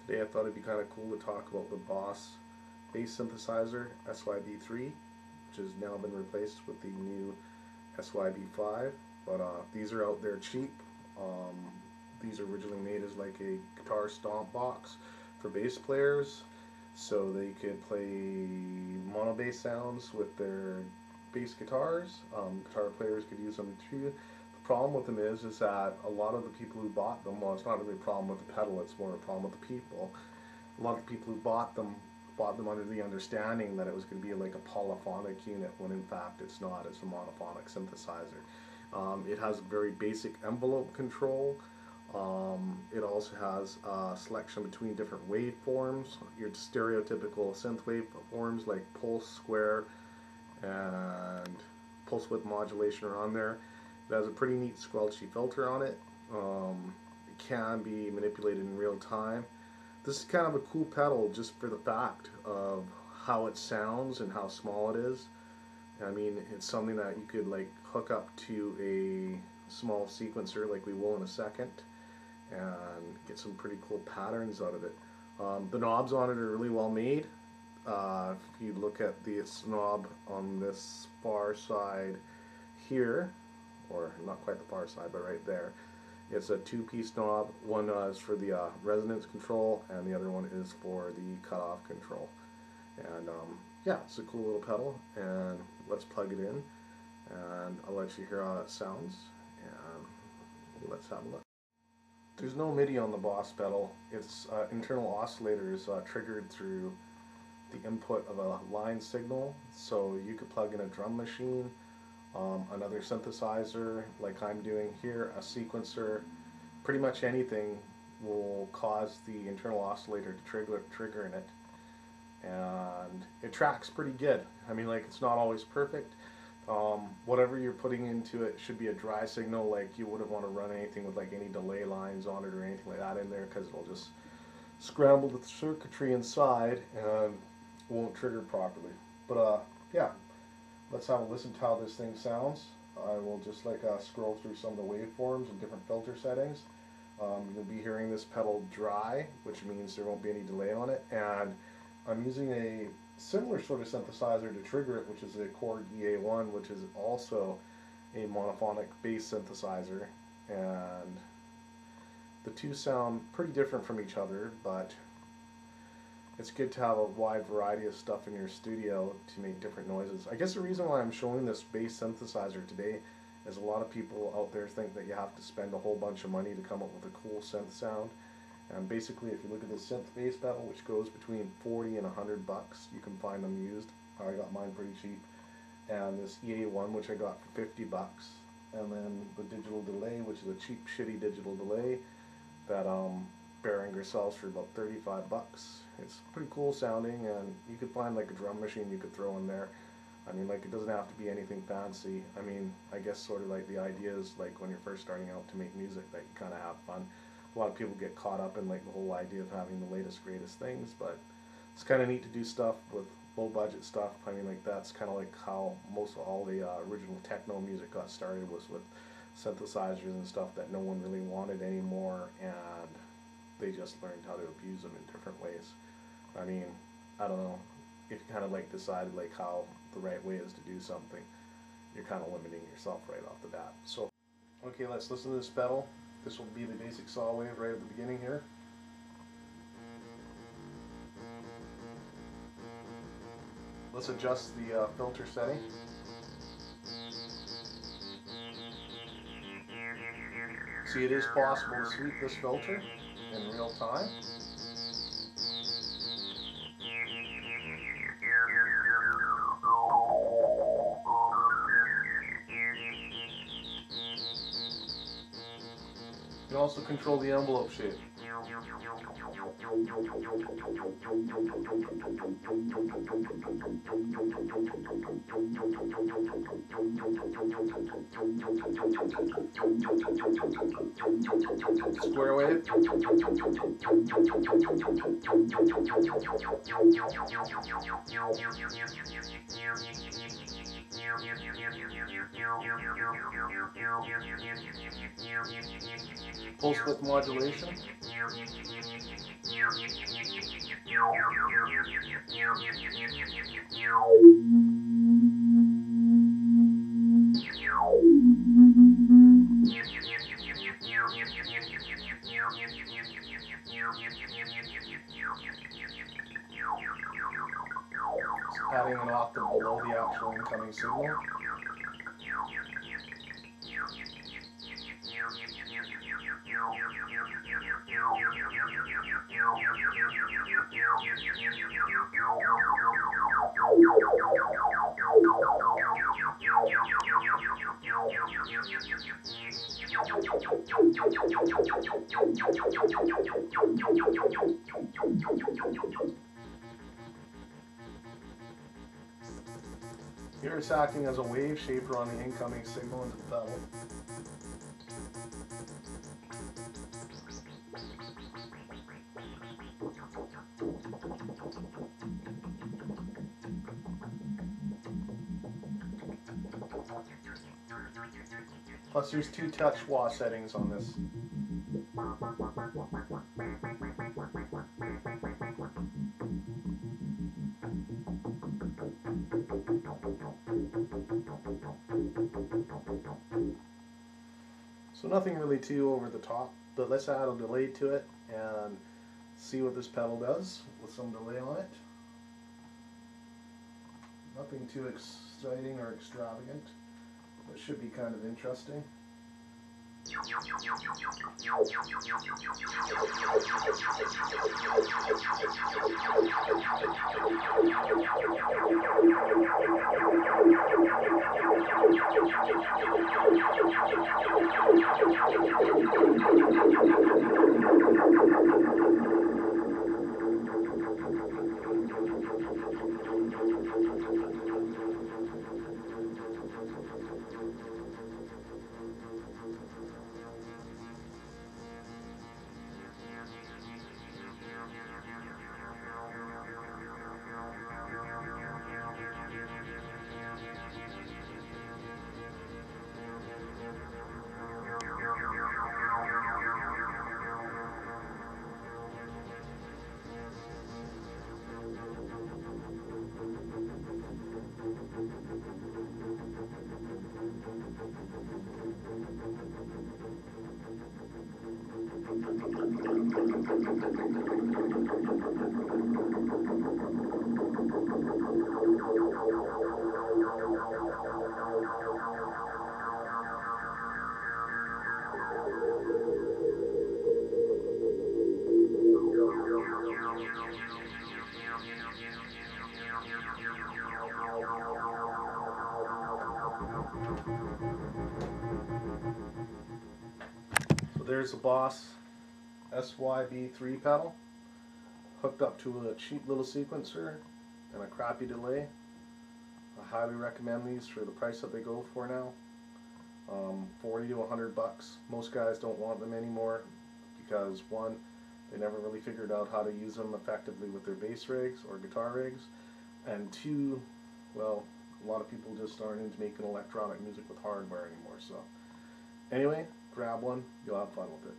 Today I thought it'd be kind of cool to talk about the Boss bass synthesizer syb3, which has now been replaced with the new syb5. But these are out there cheap. Um, these are originally made as like a guitar stomp box for bass players, so they could play mono bass sounds with their bass guitars. Guitar players could use them too. The problem with them is that a lot of the people who bought them, well, it's not really a problem with the pedal, it's more a problem with the people. A lot of the people who bought them under the understanding that it was going to be like a polyphonic unit, when in fact it's not. It's a monophonic synthesizer. It has very basic envelope control. It also has a selection between different waveforms, your stereotypical synth waveforms like pulse, square, and pulse width modulation are on there. It has a pretty neat squelchy filter on it. It can be manipulated in real time. This is kind of a cool pedal just for the fact of how it sounds and how small it is. I mean, it's something that you could like hook up to a small sequencer like we will in a second and get some pretty cool patterns out of it. The knobs on it are really well made. If you look at this knob on this far side here, or not quite the far side, but right there, it's a two-piece knob. One is for the resonance control, and the other one is for the cutoff control. And yeah, it's a cool little pedal, and let's plug it in, and I'll let you hear how it sounds, and let's have a look. There's no MIDI on the Boss pedal. Its internal oscillator is triggered through the input of a line signal, so you could plug in a drum machine, another synthesizer like I'm doing here, a sequencer. Pretty much anything will cause the internal oscillator to trigger in it, and it tracks pretty good. I mean, like, it's not always perfect. Whatever you're putting into it should be a dry signal. Like, you wouldn't want to run anything with like any delay lines on it or anything like that in there, because it'll just scramble the circuitry inside and won't trigger properly. But yeah, let's have a listen to how this thing sounds. I will just like scroll through some of the waveforms and different filter settings. You'll be hearing this pedal dry, which means there won't be any delay on it, and I'm using a similar sort of synthesizer to trigger it, which is a Korg EA1, which is also a monophonic bass synthesizer, and the two sound pretty different from each other, but it's good to have a wide variety of stuff in your studio to make different noises. I guess the reason why I'm showing this bass synthesizer today is a lot of people out there think that you have to spend a whole bunch of money to come up with a cool synth sound. And basically, if you look at this synth bass pedal, which goes between 40 and 100 bucks, you can find them used. I got mine pretty cheap. And this EA1, which I got for 50 bucks. And then the digital delay, which is a cheap, shitty digital delay that Behringer sells for about 35 bucks. It's pretty cool sounding, and you could find like a drum machine you could throw in there. I mean, like, it doesn't have to be anything fancy. I mean, I guess sort of like the idea is like when you're first starting out to make music that you kind of have fun. A lot of people get caught up in like the whole idea of having the latest, greatest things, but it's kind of neat to do stuff with low budget stuff. I mean, like, that's kind of like how most of all the original techno music got started, was with synthesizers and stuff that no one really wanted anymore, and they just learned how to abuse them in different ways. I mean, I don't know, if you kind of like decide like how the right way is to do something, you're kind of limiting yourself right off the bat. So, okay, let's listen to this pedal. This will be the basic saw wave right at the beginning here. Let's adjust the filter setting. See, it is possible to sweep this filter in real time. You can also control the envelope shape. Square wave. Pulse width modulation. Adding an octave below the actual incoming signal. Here it's acting as a wave shaper on the incoming signal into the pedal. Plus there's 2 touch wah settings on this. So nothing really too over the top, but let's add a delay to it and see what this pedal does with some delay on it. Nothing too exciting or extravagant, but should be kind of interesting. So there's the Boss syb3 pedal hooked up to a cheap little sequencer and a crappy delay. I highly recommend these for the price that they go for now. 40 to 100 bucks. Most guys don't want them anymore because one, they never really figured out how to use them effectively with their bass rigs or guitar rigs, and two, well, a lot of people just aren't into making electronic music with hardware anymore. So anyway, grab one, you'll have fun with it.